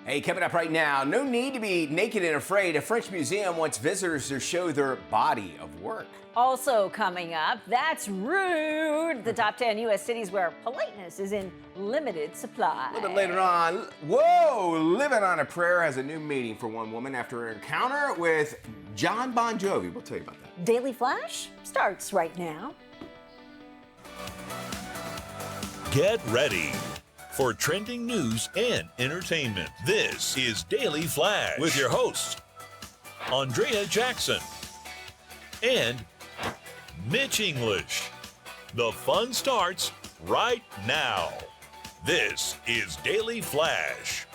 Hey, coming up right now, no need to be naked and afraid. A French museum wants visitors to show their body of work. Also coming up, that's rude. The top 10 U.S. cities where politeness is in limited supply. A little bit later on, whoa, Living on a Prayer has a new meaning for one woman after an encounter with Jon Bon Jovi. We'll tell you about that. Daily Flash starts right now. Get ready for trending news and entertainment. This is Daily Flash with your hosts, Andrea Jackson and Mitch English. The fun starts right now. This is Daily Flash.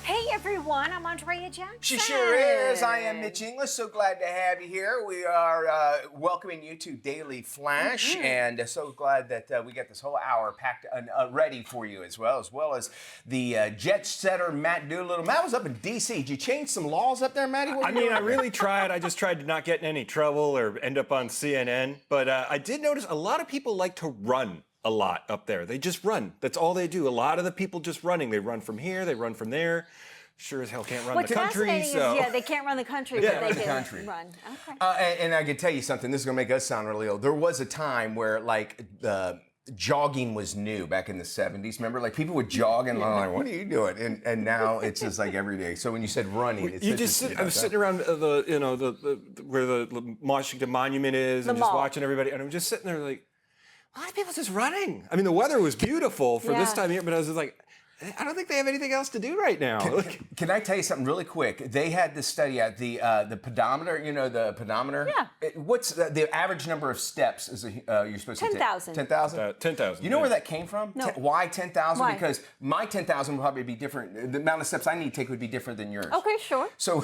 Hey everyone, I'm Andrea Jackson. She sure is. I am Mitch English. So glad to have you here. We are welcoming you to Daily Flash, and so glad that we got this whole hour packed ready for you as well as the jet setter Matt Doolittle. Matt was up in D.C. Did you change some laws up there, Matty? I really tried. I just tried to not get in any trouble or end up on CNN. But I did notice a lot of people like to run a lot up there. They just run. That's all they do. A lot of the people just running. They run from here, they run from there. Sure as hell can't run the country. So. Yeah, they can't run the country, but they can run. Okay. And I can tell you something. This is going to make us sound really old. There was a time where, like, jogging was new back in the 70s. Remember, like, people would jog and I'm like, what are you doing? And now it's just like every day. So when you said running, it's I was sitting around the where the Washington Monument is and just watching everybody, and I'm just sitting there like, a lot of people just running. I mean, the weather was beautiful for this time of year, but I was just like, I don't think they have anything else to do right now. Can I tell you something really quick? They had this study at the pedometer. You know the pedometer. Yeah. What's the average number of steps? You're supposed to take 10,000. 10,000. 10,000. You know where that came from? No. Why 10,000? Why? Because my 10,000 would probably be different. The amount of steps I need to take would be different than yours. Okay, sure. So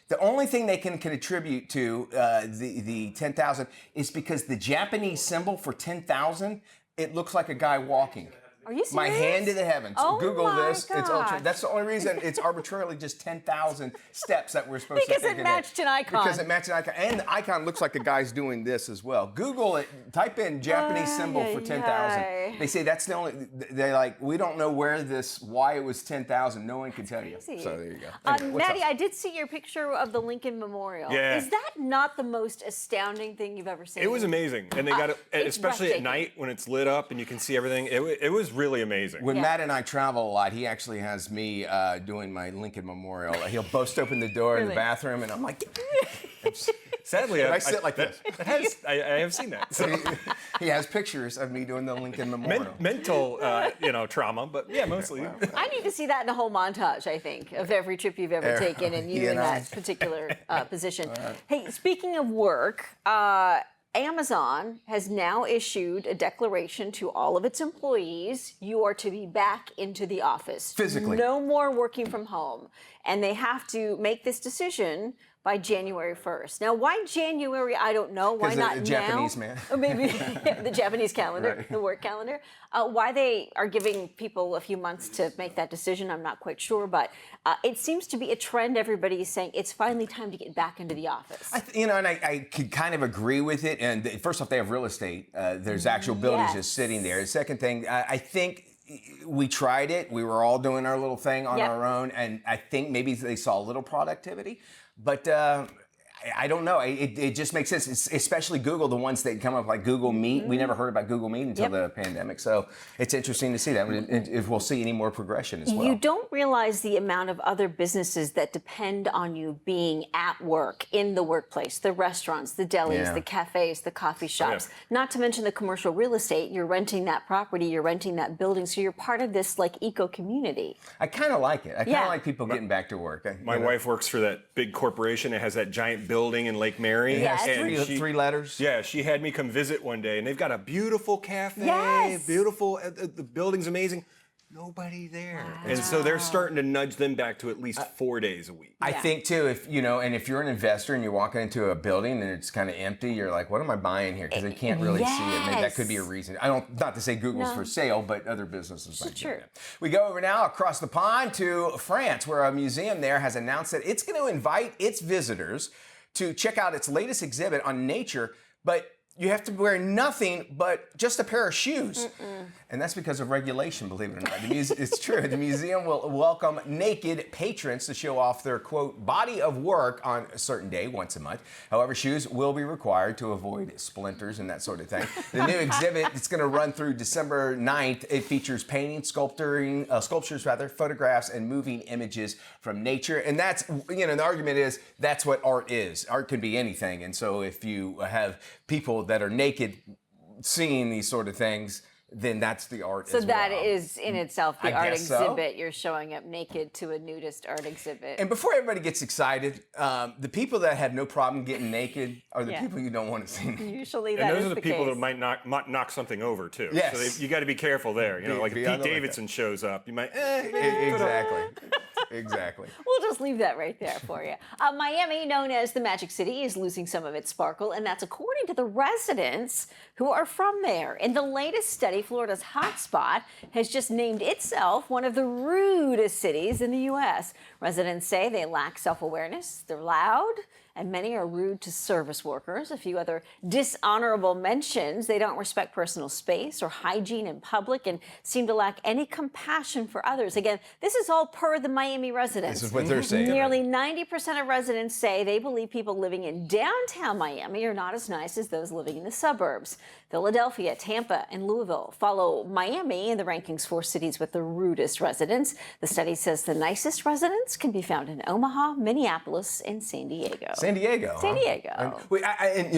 the only thing they can attribute to the 10,000 is because the Japanese symbol for 10,000, it looks like a guy walking. Are you serious? My hand to the heavens. Oh Google my this. It's gosh. that's the only reason it's arbitrarily just 10,000 steps that we're supposed to take. Because it matched an icon. Because it matched an icon. And the icon looks like the guy's doing this as well. Google it. Type in Japanese symbol for 10,000. They say that's the only, they're like, we don't know why it was 10,000. No one can tell you. So there you go. Anyway, Maddie, I did see your picture of the Lincoln Memorial. Yeah. Is that not the most astounding thing you've ever seen? It was amazing. And they got it, it's especially at breathtaking. night when it's lit up and you can see everything. It was really amazing. When Matt and I travel a lot, he actually has me doing my Lincoln Memorial. He'll bust open the door in the bathroom, and I'm like, Sadly, I sit like this. I have seen that. So. He has pictures of me doing the Lincoln Memorial. Mental, trauma, but yeah, mostly. I need to see that in a whole montage, I think, of every trip you've ever taken and you in that particular position. Hey, speaking of work, Amazon has now issued a declaration to all of its employees. You are to be back into the office. Physically. No more working from home. And they have to make this decision by January 1st. Now, why January? I don't know. Why not now? Japanese man. Or maybe the Japanese calendar, Right. the work calendar. Why they are giving people a few months to make that decision, I'm not quite sure. But it seems to be a trend. Everybody is saying it's finally time to get back into the office. And I could kind of agree with it. And first off, they have real estate. There's actual buildings just sitting there. The second thing, I think we tried it. We were all doing our little thing on our own. And I think maybe they saw a little productivity. But I don't know. It just makes sense, especially Google, the ones that come up like Google Meet. We never heard about Google Meet until the pandemic. So it's interesting to see that, if we'll see any more progression as well. You don't realize the amount of other businesses that depend on you being at work, in the workplace, the restaurants, the delis, the cafes, the coffee shops, not to mention the commercial real estate. You're renting that property, you're renting that building, so you're part of this like eco-community. I kind of like it. I kind of like people getting back to work. My wife works for that big corporation. It has that giant building in Lake Mary. It has and three letters. Yeah, she had me come visit one day, and they've got a beautiful cafe, beautiful, the building's amazing. Nobody there. Wow. And so they're starting to nudge them back to at least 4 days a week. I think too, if you're an investor and you're walking into a building and it's kind of empty, you're like, what am I buying here? Because I can't really see it. Maybe that could be a reason. Not to say Google's for sale, but other businesses might do that. We go over now across the pond to France, where a museum there has announced that it's going to invite its visitors to check out its latest exhibit on nature, but you have to wear nothing but just a pair of shoes. And that's because of regulation, believe it or not. It's true. The museum will welcome naked patrons to show off their, quote, body of work on a certain day once a month. However, shoes will be required to avoid splinters and that sort of thing. The new exhibit, it's going to run through December 9th. It features painting, sculptures, photographs, and moving images from nature. And that's, the argument is that's what art is. Art can be anything. And so if you have people that are naked seeing these sort of things, then that's the art as well. So that is in itself the art exhibit. So. You're showing up naked to a nudist art exhibit. And before everybody gets excited, the people that have no problem getting naked are the people you don't want to see. Usually that and is those are the people case. that might knock something over too. Yes. So you got to be careful there. Like if Pete Davidson shows up, you might. Exactly. Exactly. We'll just leave that right there for you. Miami, known as the Magic City, is losing some of its sparkle, and that's according to the residents who are from there. In the latest study, Florida's hotspot has just named itself one of the rudest cities in the U.S. Residents say they lack self-awareness, they're loud, and many are rude to service workers. A few other dishonorable mentions: they don't respect personal space or hygiene in public and seem to lack any compassion for others. Again, this is all per the Miami residents. This is what they're saying. Nearly 90% of residents say they believe people living in downtown Miami are not as nice as those living in the suburbs. Philadelphia, Tampa, and Louisville follow Miami in the rankings for cities with the rudest residents. The study says the nicest residents can be found in Omaha, Minneapolis, and San Diego. San Diego. And,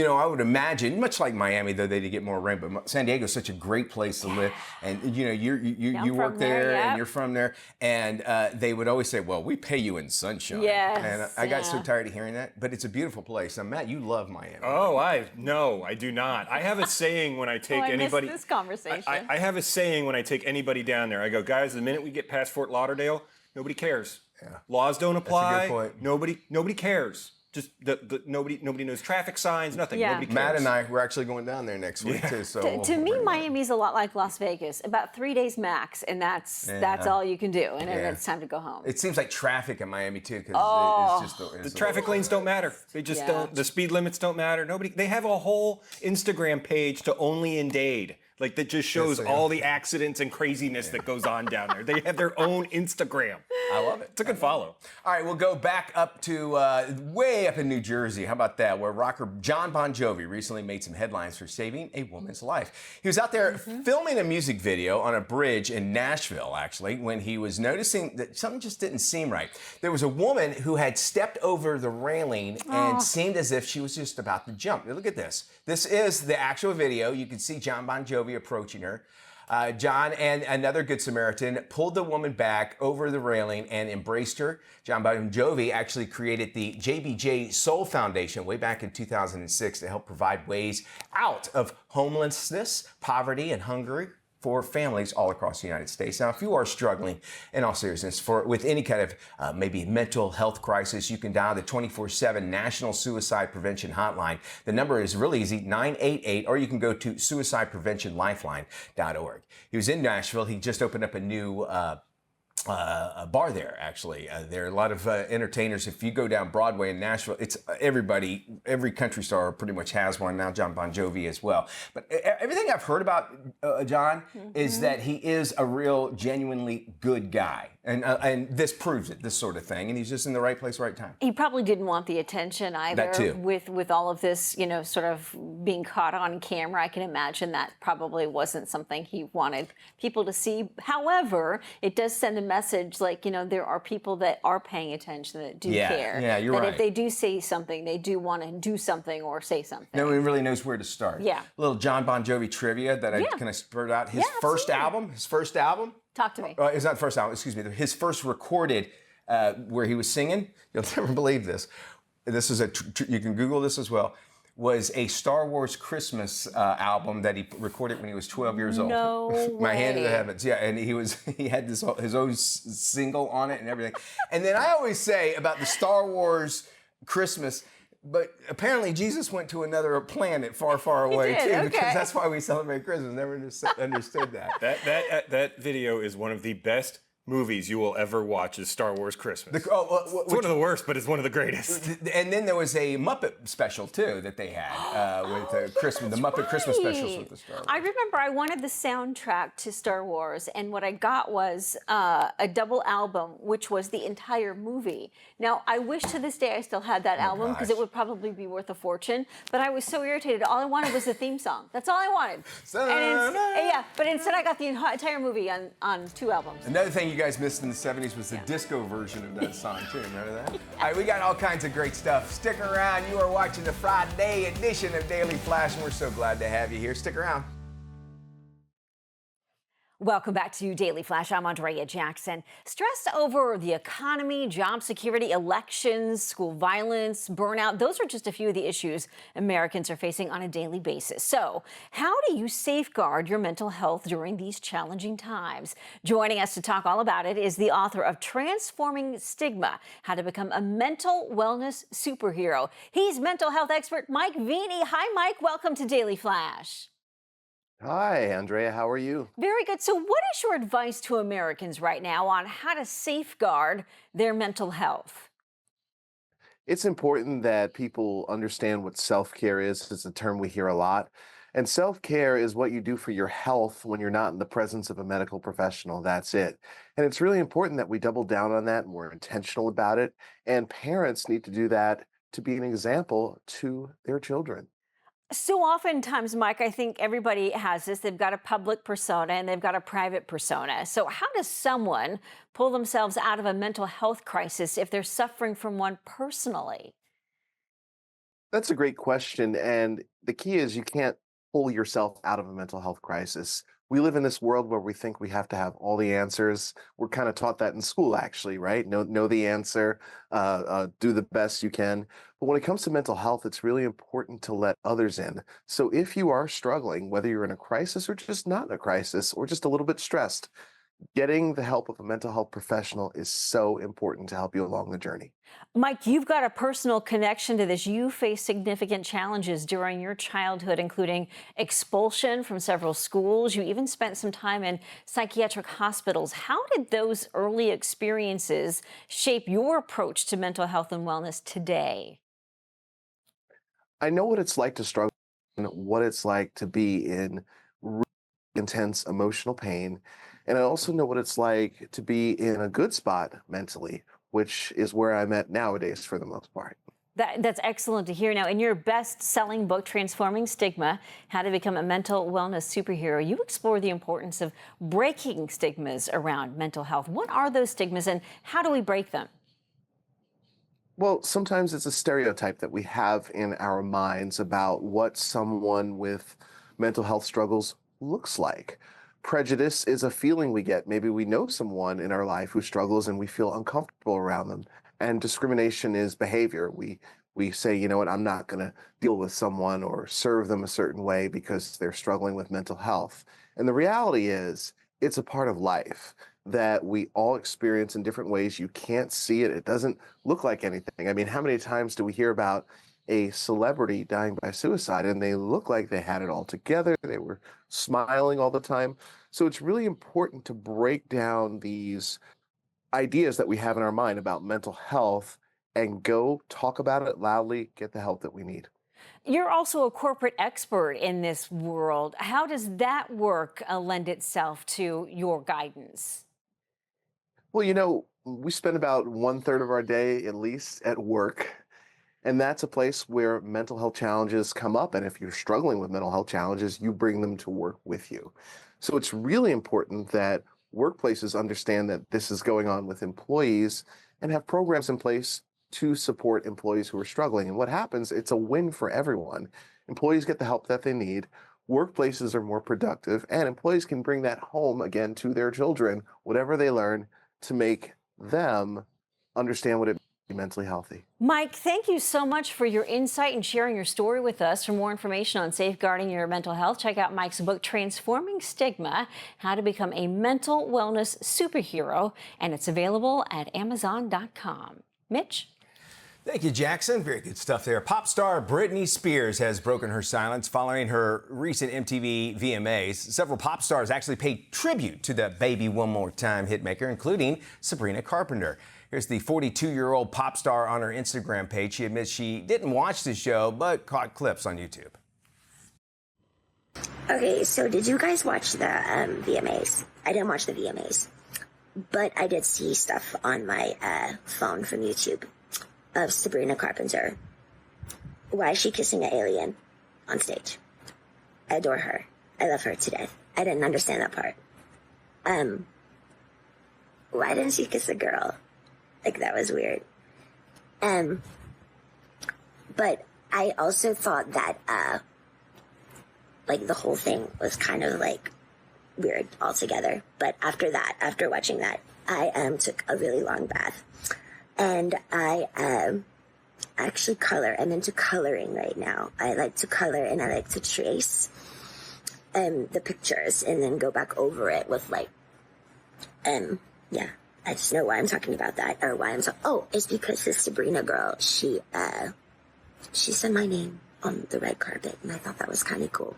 I would imagine, much like Miami, though they did get more rain, but San Diego is such a great place to live. And you work there, and you're from there, and they would always say, "Well, we pay you in sunshine." Yes, and I got so tired of hearing that. But it's a beautiful place. Now, Matt, you love Miami. Oh, no, I do not. I have a saying when I take anybody. I missed this conversation. I have a saying when I take anybody down there. I go, guys, the minute we get past Fort Lauderdale, nobody cares. Yeah. Laws don't apply. That's a good point. Nobody cares. Just nobody knows traffic signs, nothing. Yeah. Nobody cares. Matt and I, we're actually going down there next week too. So to me, Miami's a lot like Las Vegas, about 3 days max, and that's all you can do, and then it's time to go home. It seems like traffic in Miami too, because it's just the traffic lanes don't matter. They just don't. The speed limits don't matter. They have a whole Instagram page to only in Dade. Like that just shows all the accidents and craziness that goes on down there. They have their own Instagram. I love it. It's a good follow. All right, we'll go back up to way up in New Jersey. How about that? Where rocker Jon Bon Jovi recently made some headlines for saving a woman's life. He was out there filming a music video on a bridge in Nashville, actually, when he was noticing that something just didn't seem right. There was a woman who had stepped over the railing and seemed as if she was just about to jump. Now, look at this. This is the actual video. You can see Jon Bon Jovi approaching her. John and another Good Samaritan pulled the woman back over the railing and embraced her. Jon Bon Jovi actually created the JBJ Soul Foundation way back in 2006 to help provide ways out of homelessness, poverty, and hunger for families all across the United States. Now, if you are struggling, in all seriousness, with any kind of maybe mental health crisis, you can dial the 24/7 National Suicide Prevention Hotline. The number is really easy, 988, or you can go to suicidepreventionlifeline.org. He was in Nashville. He just opened up a new a bar there, actually. There are a lot of entertainers. If you go down Broadway in Nashville, it's every country star pretty much has one. Now Jon Bon Jovi as well. But everything I've heard about John is that he is a real, genuinely good guy. And this proves it, this sort of thing. And he's just in the right place, right time. He probably didn't want the attention either. That too. With all of this, sort of being caught on camera. I can imagine that probably wasn't something he wanted people to see. However, it does send a message like, there are people that are paying attention, that do care. Yeah, you're right. That if they do say something, they do want to do something or say something. No one really knows where to start. Yeah. A little Jon Bon Jovi trivia that I kind of spurred out. His first album. Talk to me. It's not the first album, excuse me. His first recorded where he was singing, you'll never believe this. This is you can Google this as well, was a Star Wars Christmas album that he recorded when he was 12 years old. No My way. Hand to the Heavens. Yeah, and he had his own single on it and everything. And then I always say about the Star Wars Christmas, but apparently Jesus went to another planet far, far away too, because that's why we celebrate Christmas. Never understood that. That video is one of the best movies you will ever watch is Star Wars Christmas. Which, it's one of the worst, but it's one of the greatest. And then there was a Muppet special too that they had with Christmas, the Muppet Christmas specials with the Star Wars. I remember I wanted the soundtrack to Star Wars, and what I got was a double album, which was the entire movie. Now, I wish to this day I still had that album because it would probably be worth a fortune. But I was so irritated. All I wanted was the theme song. That's all I wanted. But instead I got the entire movie on 2 albums. Another thing you guys missed in the 70s was the disco version of that song too. Remember that? All right, we got all kinds of great stuff. Stick around. You are watching the Friday edition of Daily Flash, and we're so glad to have you here. Stick around. Welcome back to Daily Flash. I'm Andrea Jackson. Stressed over the economy, job security, elections, school violence, burnout. Those are just a few of the issues Americans are facing on a daily basis. So, how do you safeguard your mental health during these challenging times? Joining us to talk all about it is the author of Transforming Stigma, How to Become a Mental Wellness Superhero. He's mental health expert Mike Vini. Hi, Mike. Welcome to Daily Flash. Hi, Andrea. How are you? Very good. So what is your advice to Americans right now on how to safeguard their mental health? It's important that people understand what self-care is. It's a term we hear a lot. And self-care is what you do for your health when you're not in the presence of a medical professional. That's it. And it's really important that we double down on that and we're intentional about it. And parents need to do that to be an example to their children. So oftentimes, Mike, I think everybody has this. They've got a public persona and they've got a private persona. So how does someone pull themselves out of a mental health crisis if they're suffering from one personally? That's a great question. And the key is you can't pull yourself out of a mental health crisis. We live in this world where we think we have to have all the answers. We're kind of taught that in school, actually, right? Know the answer, do the best you can. But when it comes to mental health, it's really important to let others in. So if you are struggling, whether you're in a crisis or just not in a crisis or just a little bit stressed, getting the help of a mental health professional is so important to help you along the journey. Mike, you've got a personal connection to this. You faced significant challenges during your childhood, including expulsion from several schools. You even spent some time in psychiatric hospitals. How did those early experiences shape your approach to mental health and wellness today? I know what it's like to struggle and what it's like to be in really intense emotional pain. And I also know what it's like to be in a good spot mentally, which is where I'm at nowadays for the most part. That's excellent to hear. Now, in your best-selling book, Transforming Stigma, How to Become a Mental Wellness Superhero, you explore the importance of breaking stigmas around mental health. What are those stigmas and how do we break them? Well, sometimes it's a stereotype that we have in our minds about what someone with mental health struggles looks like. Prejudice is a feeling we get. Maybe we know someone in our life who struggles and we feel uncomfortable around them. And discrimination is behavior. We say, you know what, I'm not going to deal with someone or serve them a certain way because they're struggling with mental health. And the reality is, it's a part of life that we all experience in different ways. You can't see it. It doesn't look like anything. I mean, how many times do we hear about a celebrity dying by suicide and they look like they had it all together? They were smiling all the time. So it's really important to break down these ideas that we have in our mind about mental health and go talk about it loudly, get the help that we need. You're also a corporate expert in this world. How does that work lend itself to your guidance? Well, you know, we spend about 1/3 of our day at least at work. And that's a place where mental health challenges come up. And if you're struggling with mental health challenges, you bring them to work with you. So it's really important that workplaces understand that this is going on with employees and have programs in place to support employees who are struggling. And what happens, it's a win for everyone. Employees get the help that they need, workplaces are more productive, and employees can bring that home again to their children, whatever they learn, to make them understand what it means to be mentally healthy. Mike, thank you so much for your insight and sharing your story with us. For more information on safeguarding your mental health, check out Mike's book, Transforming Stigma, How to Become a Mental Wellness Superhero, and it's available at Amazon.com. Mitch? Thank you, Jackson. Very good stuff there. Pop star Britney Spears has broken her silence following her recent MTV VMAs. Several pop stars actually paid tribute to the Baby One More Time hitmaker, including Sabrina Carpenter. Here's the 42-year-old pop star on her Instagram page. She admits she didn't watch the show, but caught clips on YouTube. Okay, so did you guys watch the VMAs? I didn't watch the VMAs, but I did see stuff on my phone from YouTube of Sabrina Carpenter. Why is she kissing an alien on stage? I adore her. I love her to death. I didn't understand that part. Why didn't she kiss a girl? Like, that was weird. But I also thought that, like, the whole thing was kind of, like, weird altogether. But after watching that, I took a really long bath. And I actually color. I'm into coloring right now. I like to color and I like to trace the pictures and then go back over it with, like, yeah. I just know why I'm talking about that, or why I'm it's because this Sabrina girl, she said my name on the red carpet, and I thought that was kind of cool.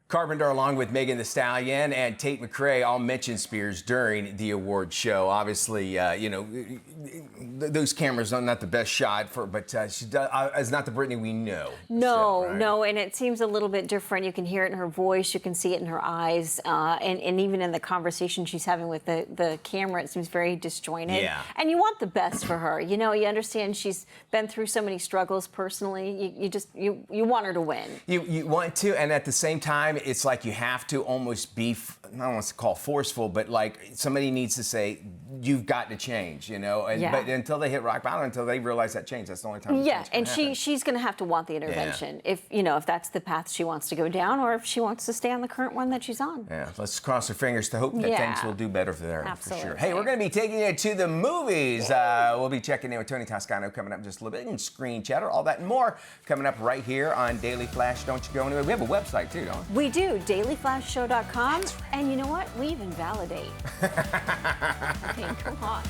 Carpenter, along with Megan Thee Stallion and Tate McRae, all mentioned Spears during the award show. Obviously, those cameras are not the best shot but she does, is not the Britney we know. No, right? no, and it seems a little bit different. You can hear it in her voice, you can see it in her eyes, and even in the conversation she's having with the camera, it seems very disjointed. Yeah. And you want the best for her. You know, you understand she's been through so many struggles personally. You want her to win. You want to, and at the same time, it's like you have to almost be, I don't want to call forceful, but like somebody needs to say, you've got to change, you know? But until they hit rock bottom, until they realize that change, that's the only time. Yeah, and she's going to have to want the intervention if that's the path she wants to go down, or if she wants to stay on the current one that she's on. Yeah, let's cross our fingers to hope that things will do better for her. Absolutely. For sure. Hey, we're going to be taking you to the movies. We'll be checking in with Tony Toscano coming up in just a little bit, and Screen Chatter, all that and more coming up right here on Daily Flash. Don't you go anywhere. We have a website too, don't we? We do, dailyflashshow.com, and you know what? We even validate. I mean, come on.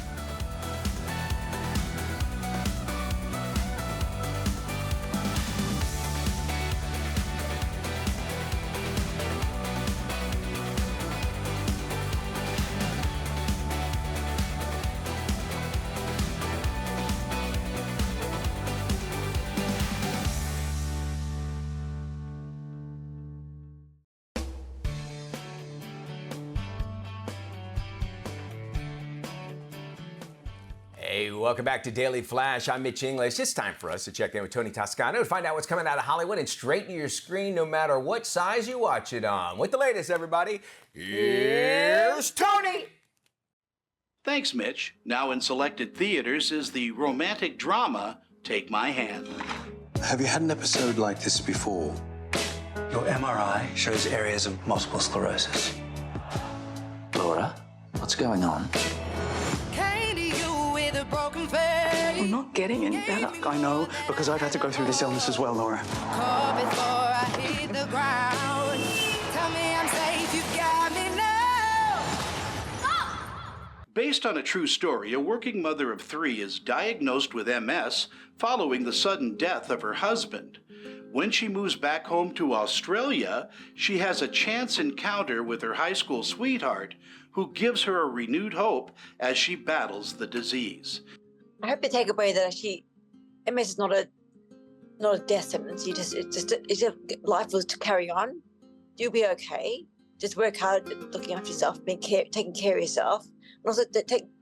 Hey, welcome back to Daily Flash. I'm Mitch English. It's time for us to check in with Tony Toscano to find out what's coming out of Hollywood and straight to your screen no matter what size you watch it on. With the latest, everybody, here's Tony! Thanks, Mitch. Now in selected theaters is the romantic drama Take My Hand. Have you had an episode like this before? Your MRI shows areas of multiple sclerosis. Laura, what's going on? I'm not getting any better. I know, because I've had to go through this illness as well, Laura. Based on a true story, a working mother of 3 is diagnosed with MS following the sudden death of her husband. When she moves back home to Australia, she has a chance encounter with her high school sweetheart, who gives her a renewed hope as she battles the disease. I hope you take away that actually MS is not a death sentence. Life was to carry on. You'll be okay. Just work hard at looking after yourself, taking care of yourself. And also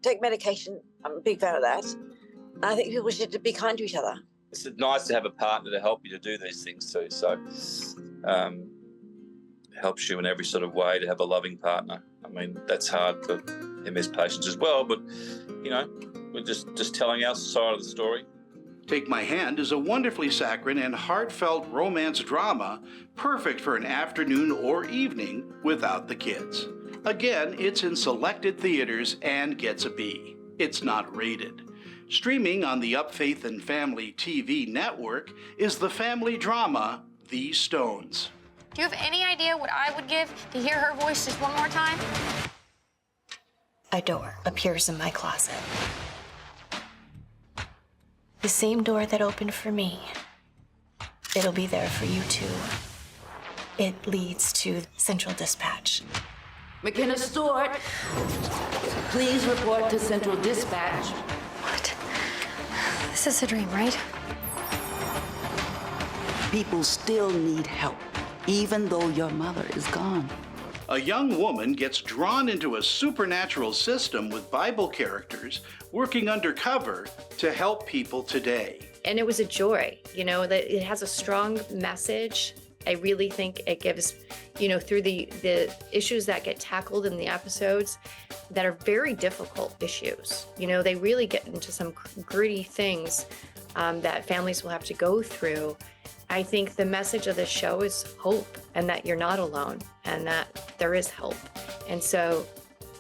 take medication. I'm a big fan of that. And I think people should be kind to each other. It's nice to have a partner to help you to do these things too. So helps you in every sort of way to have a loving partner. I mean, that's hard for MS patients as well, but we're just telling our side of the story. Take My Hand is a wonderfully saccharine and heartfelt romance drama, perfect for an afternoon or evening without the kids. Again, it's in selected theaters and gets a B. It's not rated. Streaming on the Up Faith and Family TV network is the family drama The Stones. Do you have any idea what I would give to hear her voice just one more time? A door appears in my closet. The same door that opened for me, it'll be there for you too. It leads to Central Dispatch. McKenna Stewart, please report to Central Dispatch. What? This is a dream, right? People still need help, even though your mother is gone. A young woman gets drawn into a supernatural system with Bible characters working undercover to help people today. And it was a joy, that it has a strong message. I really think it gives, through the issues that get tackled in the episodes that are very difficult issues. They really get into some gritty things that families will have to go through. I think the message of this show is hope, and that you're not alone, and that there is hope. And so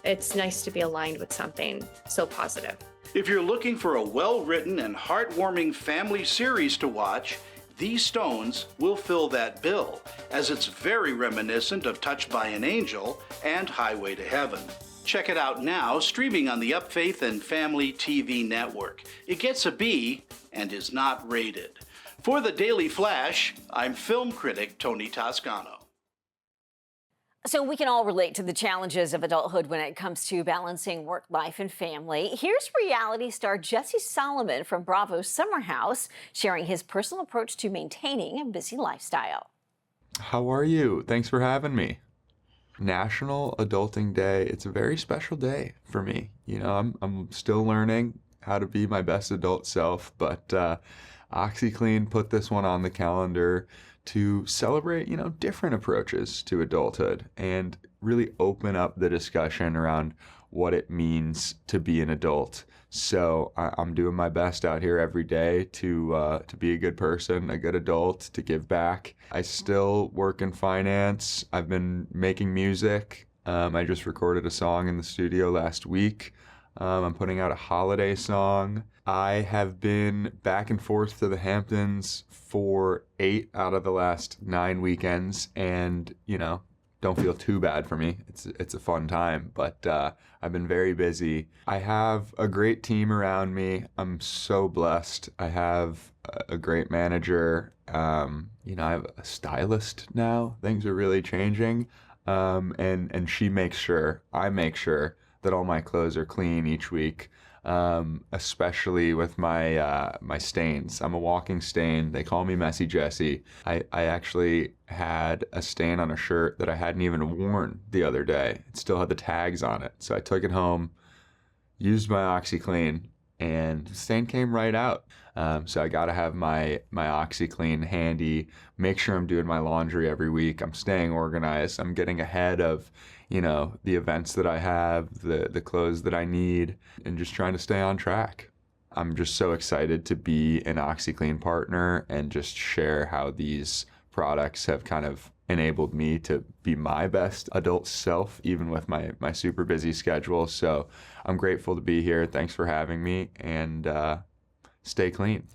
it's nice to be aligned with something so positive. If you're looking for a well-written and heartwarming family series to watch, These Stones will fill that bill, as it's very reminiscent of Touched by an Angel and Highway to Heaven. Check it out now, streaming on the Up Faith and Family TV network. It gets a B and is not rated. For the Daily Flash, I'm film critic Tony Toscano. So we can all relate to the challenges of adulthood when it comes to balancing work, life, and family. Here's reality star Jesse Solomon from Bravo's Summer House sharing his personal approach to maintaining a busy lifestyle. How are you? Thanks for having me. National Adulting Day. It's a very special day for me. I'm still learning how to be my best adult self, but OxyClean put this one on the calendar to celebrate, different approaches to adulthood and really open up the discussion around what it means to be an adult. So I'm doing my best out here every day to be a good person, a good adult, to give back. I still work in finance. I've been making music. I just recorded a song in the studio last week. I'm putting out a holiday song. I have been back and forth to the Hamptons for 8 out of the last 9 weekends, and don't feel too bad for me. It's a fun time, but I've been very busy. I have a great team around me. I'm so blessed. I have a great manager. I have a stylist now. Things are really changing, and I make sure that all my clothes are clean each week, especially with my stains. I'm a walking stain. They call me Messy Jesse. I actually had a stain on a shirt that I hadn't even worn the other day. It still had the tags on it. So I took it home, used my OxyClean, and the stain came right out. So I gotta have my OxyClean handy, make sure I'm doing my laundry every week. I'm staying organized. I'm getting ahead of the events that I have, the clothes that I need, and just trying to stay on track. I'm just so excited to be an OxyClean partner and just share how these products have kind of enabled me to be my best adult self, even with my super busy schedule. So I'm grateful to be here. Thanks for having me, and stay clean.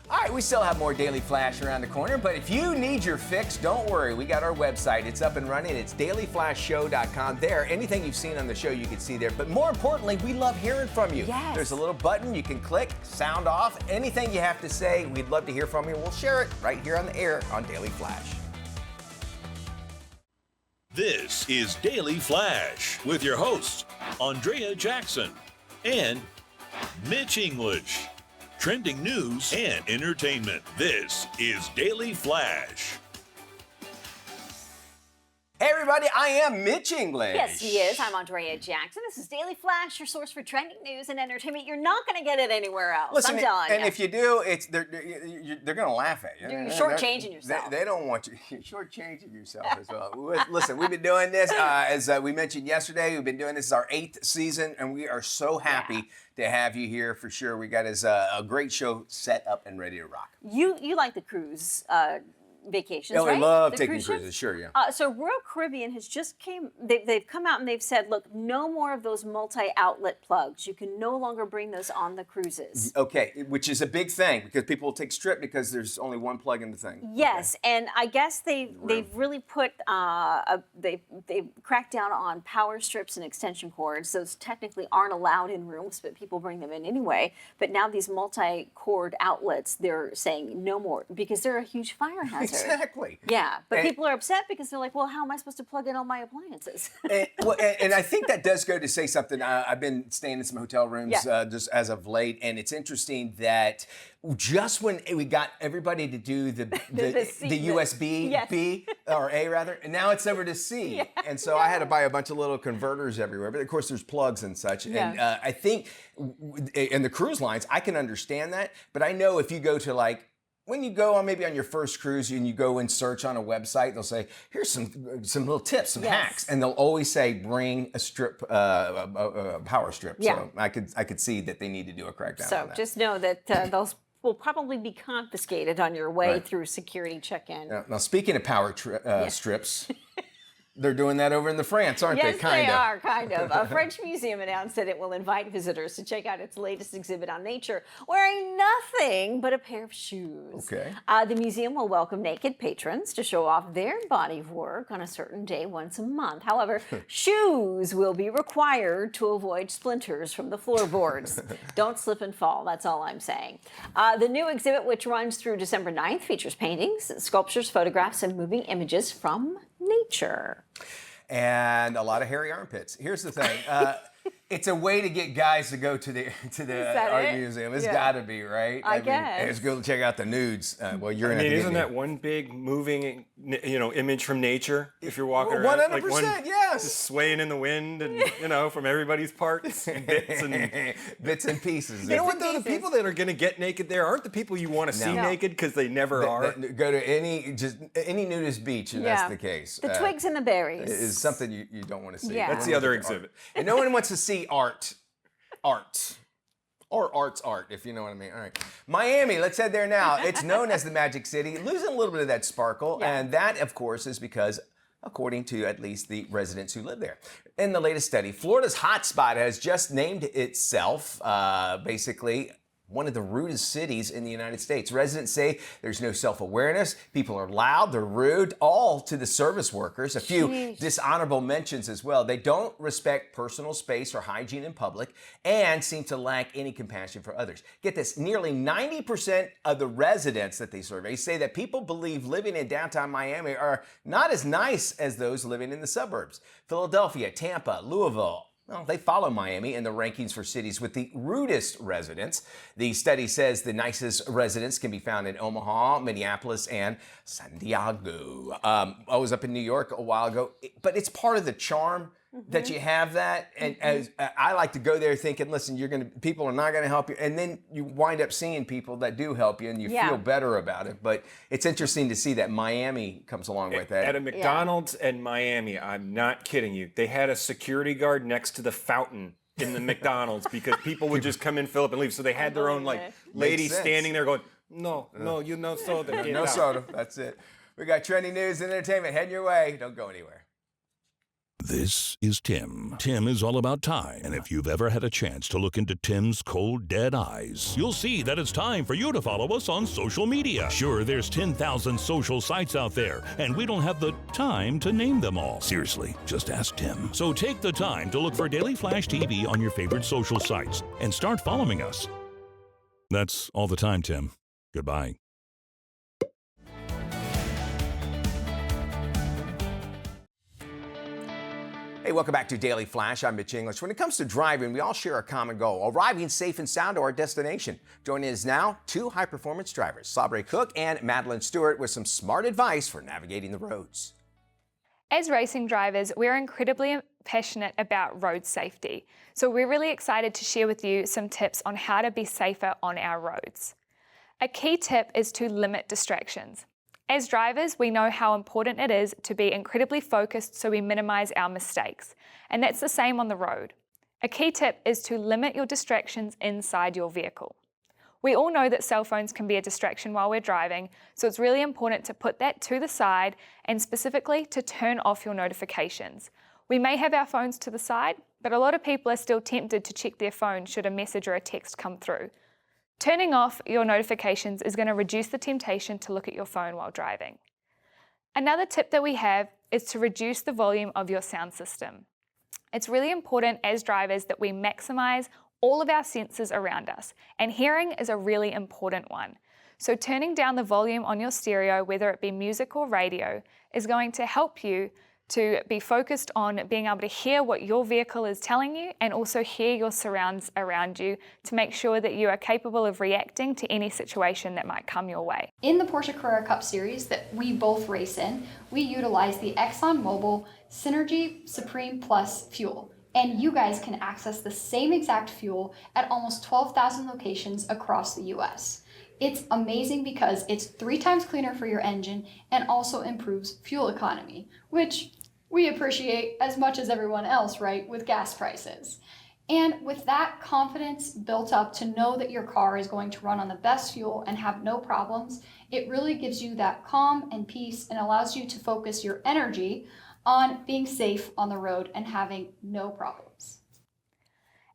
All right, we still have more Daily Flash around the corner, but if you need your fix, don't worry. We got our website. It's up and running. It's dailyflashshow.com. There, anything you've seen on the show, you can see there. But more importantly, we love hearing from you. Yes. There's a little button you can click, sound off. Anything you have to say, we'd love to hear from you. We'll share it right here on the air on Daily Flash. This is Daily Flash with your hosts, Andrea Jackson and Mitch English. Trending news and entertainment. This is Daily Flash. Hey everybody, I am Mitch English. Yes, he is. I'm Andrea Jackson. This is Daily Flash, your source for trending news and entertainment. You're not going to get it anywhere else. Listen, I'm telling you. and if you do, they're going to laugh at you. You're shortchanging yourself. They don't want you. You're shortchanging yourself as well. Listen, we've been doing this, as we mentioned yesterday, we've been doing this our 8th season, and we are so happy to have you here for sure. We got a great show set up and ready to rock. You like the cruise vacations, Oh, right? I love The taking cruise ships? cruises, sure, yeah. So Royal Caribbean has just they've come out and they've said, look, no more of those multi-outlet plugs. You can no longer bring those on the cruises. Okay, which is a big thing because people will take strip because there's only one plug in the thing. Yes, and I guess they've really put they've cracked down on power strips and extension cords. Those technically aren't allowed in rooms, but people bring them in anyway. But now these multi-cord outlets, they're saying no more because they're a huge fire hazard. Exactly. Yeah, but people are upset because they're like, well, how am I supposed to plug in all my appliances? And I think that does go to say something. I've been staying in some hotel rooms just as of late, and it's interesting that just when we got everybody to do the USB B or A rather, and now it's over to C. Yeah. And so I had to buy a bunch of little converters everywhere. But of course, there's plugs and such. Yeah. And I think in the cruise lines, I can understand that. But I know if you go to like, when you go on maybe on your first cruise and you go and search on a website, they'll say, here's some little tips, some hacks. And they'll always say, bring a strip, a power strip. Yeah. So I could see that they need to do a crackdown on that. Just know that those will probably be confiscated on your way through security check-in. Now speaking of power strips, they're doing that over in the France, aren't they? Yes, they are, kind of. A French museum announced that it will invite visitors to check out its latest exhibit on nature, wearing nothing but a pair of shoes. Okay. The museum will welcome naked patrons to show off their body of work on a certain day once a month. However, shoes will be required to avoid splinters from the floorboards. Don't slip and fall, that's all I'm saying. The new exhibit, which runs through December 9th, features paintings, sculptures, photographs, and moving images from nature. And a lot of hairy armpits. Here's the thing. It's a way to get guys to go to the art museum. It's got to be, right? I guess. Mean, let's go check out the nudes. Well, you're. Isn't that one big moving, image from nature? If you're walking around, 100%, yes. Just swaying in the wind, and from everybody's parts, and bits and pieces. You know what? Though the people that are going to get naked there aren't the people you want to see naked because they never are. Go to any nudist beach, and that's the case. The twigs and the berries is something you don't want to see. Yeah. That's the other exhibit. And no one wants to see art, or art's art, if you know what I mean. All right, Miami, let's head there now. It's known as the Magic City, losing a little bit of that sparkle, and that, of course, is because, according to at least the residents who live there. In the latest study, Florida's hotspot has just named itself, basically, one of the rudest cities in the United States. Residents say there's no self-awareness, people are loud, they're rude, all to the service workers. A few dishonorable mentions as well. They don't respect personal space or hygiene in public and seem to lack any compassion for others. Get this, nearly 90% of the residents that they survey say that people believe living in downtown Miami are not as nice as those living in the suburbs. Philadelphia, Tampa, Louisville, well, they follow Miami in the rankings for cities with the rudest residents. The study says the nicest residents can be found in Omaha, Minneapolis, and San Diego. I was up in New York a while ago, but it's part of the charm that you have that. And as I like to go there thinking, listen, people are not going to help you. And then you wind up seeing people that do help you and you feel better about it. But it's interesting to see that Miami comes along with that. At a McDonald's in Miami, I'm not kidding you, they had a security guard next to the fountain in the McDonald's because people would just come in, fill up, and leave. So they had their own lady standing there going, no, you no soda. No soda. That's it. We got trending news and entertainment heading your way. Don't go anywhere. This is Tim. Tim is all about time. And if you've ever had a chance to look into Tim's cold, dead eyes, you'll see that it's time for you to follow us on social media. Sure, there's 10,000 social sites out there, and we don't have the time to name them all. Seriously, just ask Tim. So take the time to look for Daily Flash TV on your favorite social sites and start following us. That's all the time, Tim. Goodbye. Hey, welcome back to Daily Flash. I'm Mitch English. When it comes to driving, we all share a common goal, arriving safe and sound to our destination. Joining us now, two high-performance drivers, Sabre Cook and Madeline Stewart, with some smart advice for navigating the roads. As racing drivers, we're incredibly passionate about road safety. So we're really excited to share with you some tips on how to be safer on our roads. A key tip is to limit distractions. As drivers, we know how important it is to be incredibly focused so we minimize our mistakes. And that's the same on the road. A key tip is to limit your distractions inside your vehicle. We all know that cell phones can be a distraction while we're driving, so it's really important to put that to the side and specifically to turn off your notifications. We may have our phones to the side, but a lot of people are still tempted to check their phone should a message or a text come through. Turning off your notifications is going to reduce the temptation to look at your phone while driving. Another tip that we have is to reduce the volume of your sound system. It's really important as drivers that we maximize all of our senses around us, and hearing is a really important one. So turning down the volume on your stereo, whether it be music or radio, is going to help you to be focused on being able to hear what your vehicle is telling you and also hear your surrounds around you to make sure that you are capable of reacting to any situation that might come your way. In the Porsche Carrera Cup Series that we both race in, we utilize the ExxonMobil Synergy Supreme Plus fuel. And you guys can access the same exact fuel at almost 12,000 locations across the US. It's amazing because it's 3 times cleaner for your engine and also improves fuel economy, which we appreciate as much as everyone else, right, with gas prices. And with that confidence built up to know that your car is going to run on the best fuel and have no problems, it really gives you that calm and peace and allows you to focus your energy on being safe on the road and having no problems.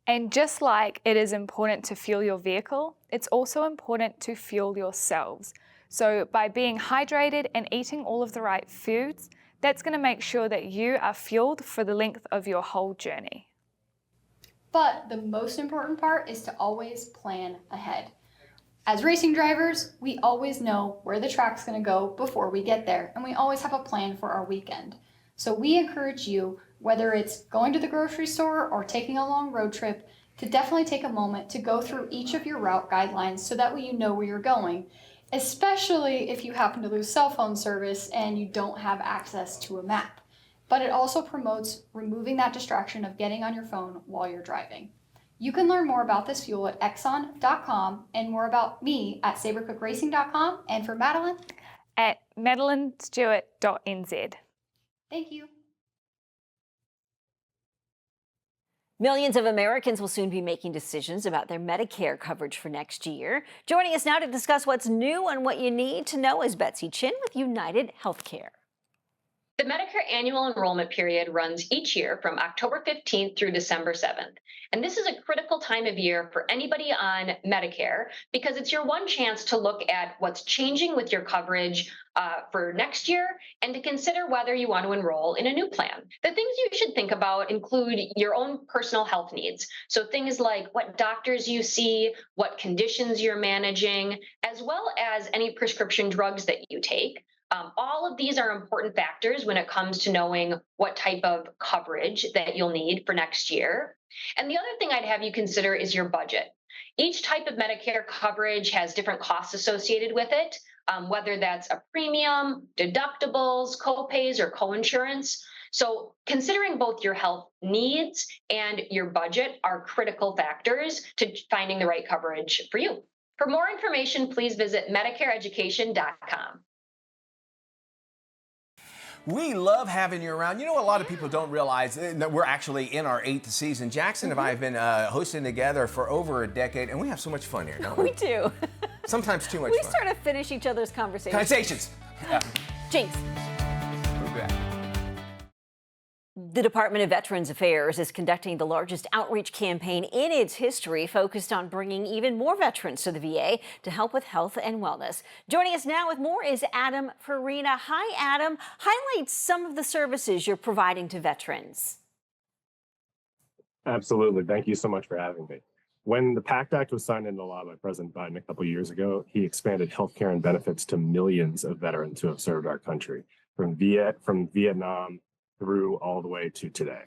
And just like it is important to fuel your vehicle, it's also important to fuel yourselves. So by being hydrated and eating all of the right foods, that's going to make sure that you are fueled for the length of your whole journey. But the most important part is to always plan ahead. As racing drivers, we always know where the track's going to go before we get there, and we always have a plan for our weekend. So we encourage you, whether it's going to the grocery store or taking a long road trip, to definitely take a moment to go through each of your route guidelines so that way you know where you're going, especially if you happen to lose cell phone service and you don't have access to a map. But it also promotes removing that distraction of getting on your phone while you're driving. You can learn more about this fuel at Exxon.com and more about me at SaberCookRacing.com and for Madeline at MadelineStewart.nz. Thank you. Millions of Americans will soon be making decisions about their Medicare coverage for next year. Joining us now to discuss what's new and what you need to know is Betsy Chin with United Healthcare. The Medicare annual enrollment period runs each year from October 15th through December 7th. And this is a critical time of year for anybody on Medicare because it's your one chance to look at what's changing with your coverage for next year and to consider whether you want to enroll in a new plan. The things you should think about include your own personal health needs. So things like what doctors you see, what conditions you're managing, as well as any prescription drugs that you take. All of these are important factors when it comes to knowing what type of coverage that you'll need for next year. And the other thing I'd have you consider is your budget. Each type of Medicare coverage has different costs associated with it, whether that's a premium, deductibles, co-pays, or co-insurance. So considering both your health needs and your budget are critical factors to finding the right coverage for you. For more information, please visit MedicareEducation.com. We love having you around. You know, a lot of people don't realize that we're actually in our 8th season. Jackson and I have been hosting together for over a decade, and we have so much fun here, don't we? We do. Sometimes too much we fun. sort of finish each other's conversations. Yeah. Jinx. We're back. The Department of Veterans Affairs is conducting the largest outreach campaign in its history, focused on bringing even more veterans to the VA to help with health and wellness. Joining us now with more is Adam Farina. Hi, Adam. Highlight some of the services you're providing to veterans. Absolutely. Thank you so much for having me. When the PACT Act was signed into law by President Biden a couple of years ago, he expanded healthcare and benefits to millions of veterans who have served our country, from Vietnam through all the way to today.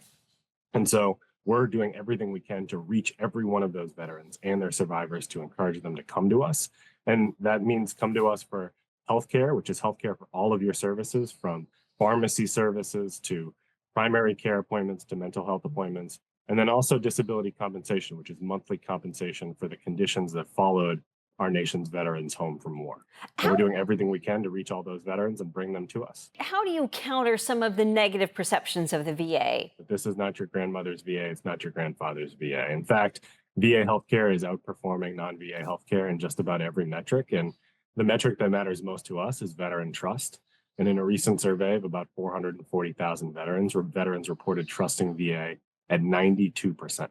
And so we're doing everything we can to reach every one of those veterans and their survivors to encourage them to come to us. And that means come to us for healthcare, which is healthcare for all of your services, from pharmacy services to primary care appointments to mental health appointments, and then also disability compensation, which is monthly compensation for the conditions that followed our nation's veterans home from war. And we're doing everything we can to reach all those veterans and bring them to us. How do you counter some of the negative perceptions of the VA? This is not your grandmother's VA. It's not your grandfather's VA. In fact, VA healthcare is outperforming non-VA healthcare in just about every metric. And the metric that matters most to us is veteran trust. And in a recent survey of about 440,000 veterans reported trusting VA at 92%.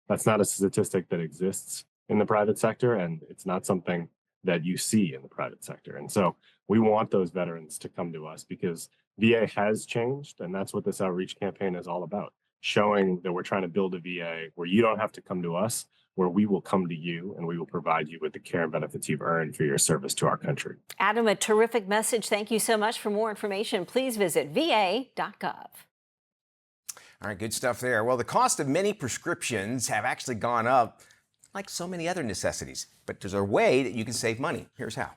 That's not a statistic that exists in the private sector, and it's not something that you see in the private sector. And so we want those veterans to come to us because VA has changed, and that's what this outreach campaign is all about, showing that we're trying to build a VA where you don't have to come to us, where we will come to you and we will provide you with the care and benefits you've earned for your service to our country. Adam, a terrific message. Thank you so much. For more information, please visit va.gov. All right, good stuff there. Well, the cost of many prescriptions have actually gone up like so many other necessities, but there's a way that you can save money. Here's how.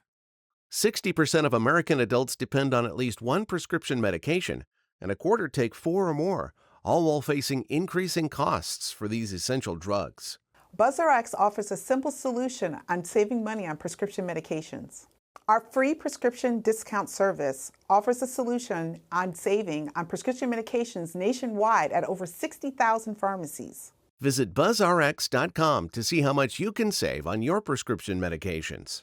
60% of American adults depend on at least one prescription medication, and a quarter take 4 or more, all while facing increasing costs for these essential drugs. BuzzRx offers a simple solution on saving money on prescription medications. Our free prescription discount service offers a solution on saving on prescription medications nationwide at over 60,000 pharmacies. Visit buzzrx.com to see how much you can save on your prescription medications.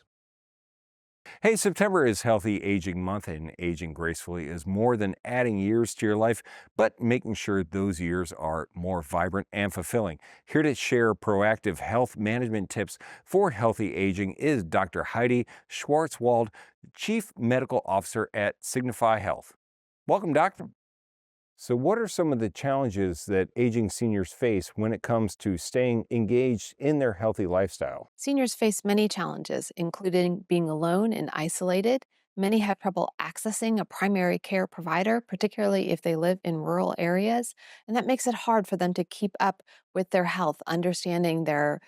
Hey, September is Healthy Aging Month, and aging gracefully is more than adding years to your life, but making sure those years are more vibrant and fulfilling. Here to share proactive health management tips for healthy aging is Dr. Heidi Schwartzwald, Chief Medical Officer at Signify Health. Welcome, Doctor. So what are some of the challenges that aging seniors face when it comes to staying engaged in their healthy lifestyle? Seniors face many challenges, including being alone and isolated. Many have trouble accessing a primary care provider, particularly if they live in rural areas, and that makes it hard for them to keep up with their health, understanding their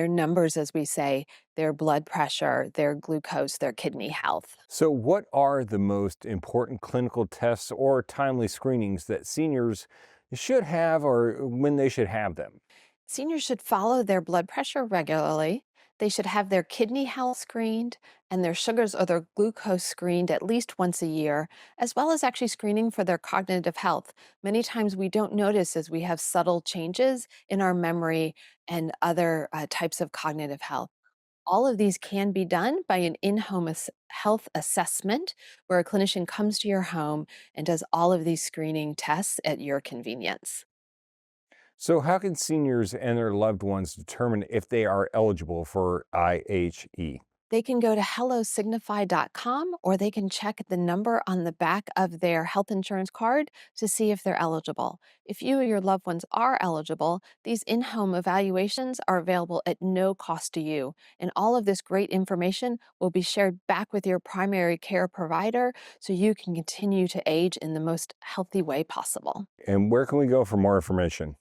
numbers, as we say, their blood pressure, their glucose, their kidney health. So what are the most important clinical tests or timely screenings that seniors should have, or when they should have them? Seniors should follow their blood pressure regularly. They should have their kidney health screened and their sugars or their glucose screened at least once a year, as well as actually screening for their cognitive health. Many times we don't notice as we have subtle changes in our memory and other types of cognitive health. All of these can be done by an in-home health assessment where a clinician comes to your home and does all of these screening tests at your convenience. So how can seniors and their loved ones determine if they are eligible for IHE? They can go to hellosignify.com or they can check the number on the back of their health insurance card to see if they're eligible. If you or your loved ones are eligible, these in-home evaluations are available at no cost to you. And all of this great information will be shared back with your primary care provider so you can continue to age in the most healthy way possible. And where can we go for more information?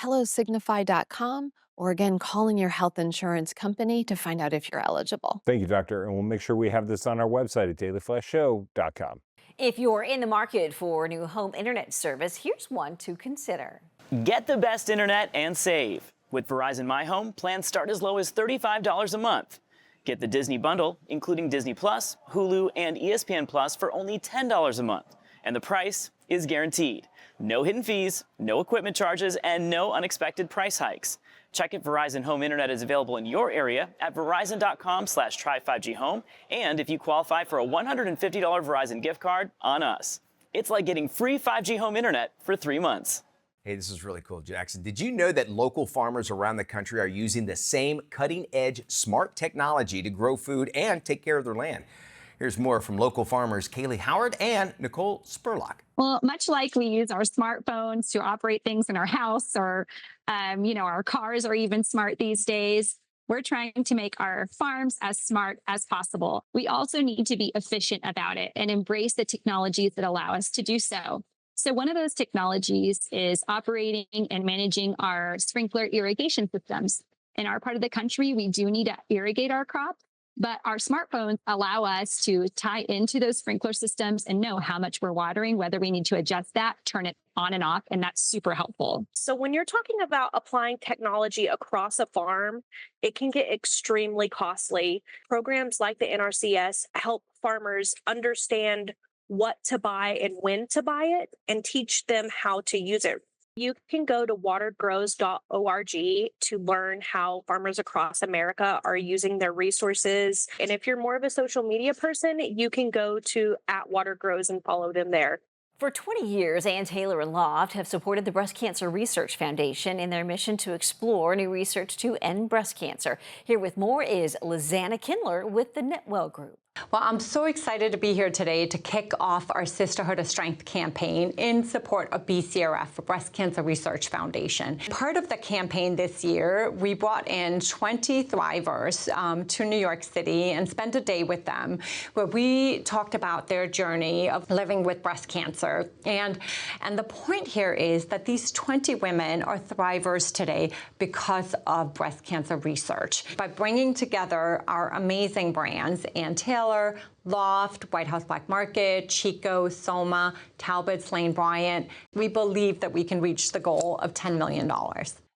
hellosignify.com, or again, calling your health insurance company to find out if you're eligible. Thank you, Doctor. And we'll make sure we have this on our website at dailyflashshow.com. If you're in the market for a new home internet service, here's one to consider. Get the best internet and save. With Verizon My Home, plans start as low as $35 a month. Get the Disney bundle, including Disney Plus, Hulu, and ESPN Plus for only $10 a month. And the price is guaranteed. No hidden fees, no equipment charges, and no unexpected price hikes. Check if Verizon Home Internet is available in your area at verizon.com/try5G-home, and if you qualify for a $150 Verizon gift card on us. It's like getting free 5G home internet for 3 months. Hey, this is really cool, Jackson. Did you know that local farmers around the country are using the same cutting-edge smart technology to grow food and take care of their land? Here's more from local farmers Kaylee Howard and Nicole Spurlock. Well, much like we use our smartphones to operate things in our house or, our cars are even smart these days, we're trying to make our farms as smart as possible. We also need to be efficient about it and embrace the technologies that allow us to do so. So one of those technologies is operating and managing our sprinkler irrigation systems. In our part of the country, we do need to irrigate our crops, but our smartphones allow us to tie into those sprinkler systems and know how much we're watering, whether we need to adjust that, turn it on and off, and that's super helpful. So when you're talking about applying technology across a farm, it can get extremely costly. Programs like the NRCS help farmers understand what to buy and when to buy it and teach them how to use it. You can go to watergrows.org to learn how farmers across America are using their resources. And if you're more of a social media person, you can go to @watergrows and follow them there. For 20 years, Ann Taylor and Loft have supported the Breast Cancer Research Foundation in their mission to explore new research to end breast cancer. Here with more is Lizanna Kindler with the Knitwell Group. Well, I'm so excited to be here today to kick off our Sisterhood of Strength campaign in support of BCRF, Breast Cancer Research Foundation. Part of the campaign this year, we brought in 20 thrivers to New York City and spent a day with them where we talked about their journey of living with breast cancer. And the point here is that these 20 women are thrivers today because of breast cancer research. By bringing together our amazing brands, Ann Taylor, Loft, White House Black Market, Chico, Soma, Talbot's Lane Bryant, we believe that we can reach the goal of $10 million.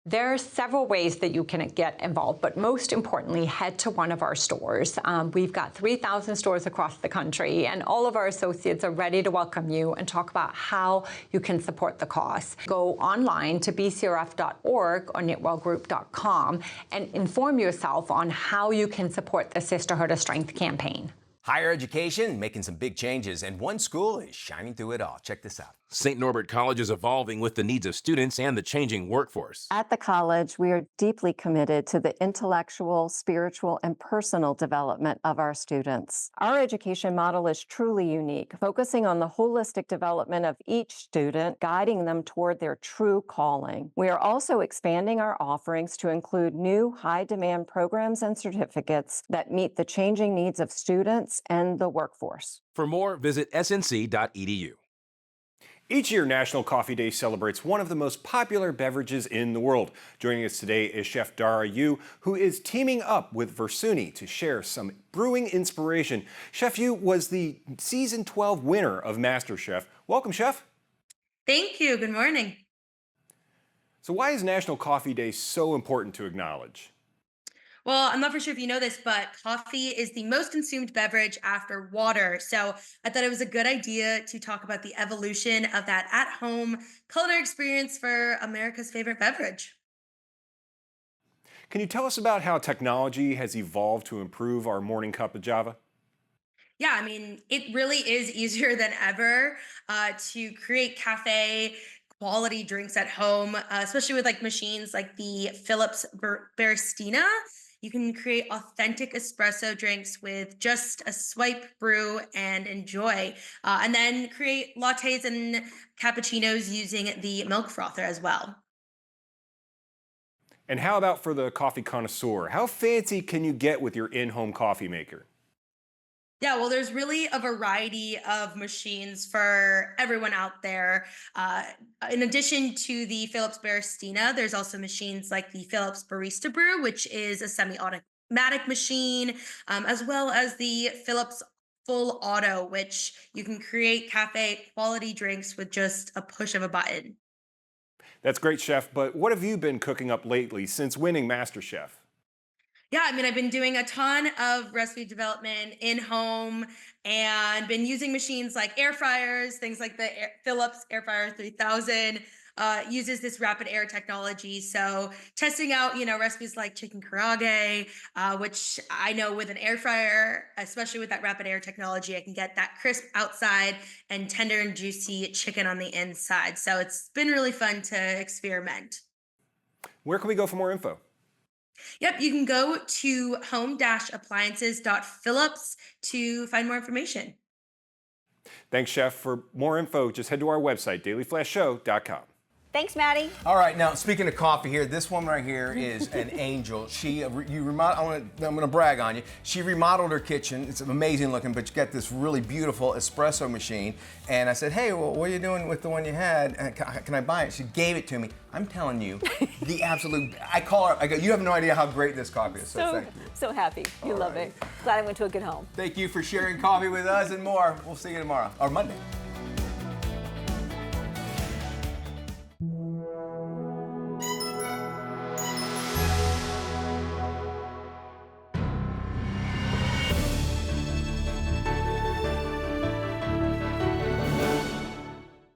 There are several ways that you can get involved, but most importantly, head to one of our stores. We've got 3,000 stores across the country, and all of our associates are ready to welcome you and talk about how you can support the cause. Go online to bcrf.org or knitwellgroup.com and inform yourself on how you can support the Sisterhood of Strength campaign. Higher education making some big changes, and one school is shining through it all. Check this out. St. Norbert College is evolving with the needs of students and the changing workforce. At the college, we are deeply committed to the intellectual, spiritual, and personal development of our students. Our education model is truly unique, focusing on the holistic development of each student, guiding them toward their true calling. We are also expanding our offerings to include new high-demand programs and certificates that meet the changing needs of students and the workforce. For more, visit snc.edu. Each year, National Coffee Day celebrates one of the most popular beverages in the world. Joining us today is Chef Dara Yu, who is teaming up with Versuni to share some brewing inspiration. Chef Yu was the season 12 winner of MasterChef. Welcome, Chef. Thank you. Good morning. So why is National Coffee Day so important to acknowledge? Well, I'm not for sure if you know this, but coffee is the most consumed beverage after water. So I thought it was a good idea to talk about the evolution of that at-home culinary experience for America's favorite beverage. Can you tell us about how technology has evolved to improve our morning cup of Java? Yeah, I mean, it really is easier than ever to create cafe quality drinks at home, especially with like machines like the Philips Baristina. You can create authentic espresso drinks with just a swipe, brew, and enjoy. And then create lattes and cappuccinos using the milk frother as well. And how about for the coffee connoisseur? How fancy can you get with your in-home coffee maker? Yeah, well, there's really a variety of machines for everyone out there. In addition to the Philips Baristina, there's also machines like the Philips Barista Brew, which is a semi-automatic machine, as well as the Philips Full Auto, which you can create cafe quality drinks with just a push of a button. That's great, Chef, but what have you been cooking up lately since winning MasterChef? Yeah, I mean, I've been doing a ton of recipe development in home and been using machines like air fryers, things like the Philips Air Fryer 3000 uses this rapid air technology. So testing out, recipes like chicken karaage, which I know with an air fryer, especially with that rapid air technology, I can get that crisp outside and tender and juicy chicken on the inside. So it's been really fun to experiment. Where can we go for more info? Yep, you can go to home-appliances.philips to find more information. Thanks, Chef. For more info, just head to our website, dailyflashshow.com. Thanks, Maddie. All right, now speaking of coffee here, this woman right here is an angel. I'm gonna brag on you. She remodeled her kitchen. It's amazing looking, but you got this really beautiful espresso machine. And I said, hey, well, what are you doing with the one you had? Can I buy it? She gave it to me. I'm telling you, the absolute. I call her. I go, you have no idea how great this coffee is. So thank you. So happy. You love it. Glad I went to a good home. Thank you for sharing coffee with us and more. We'll see you tomorrow or Monday.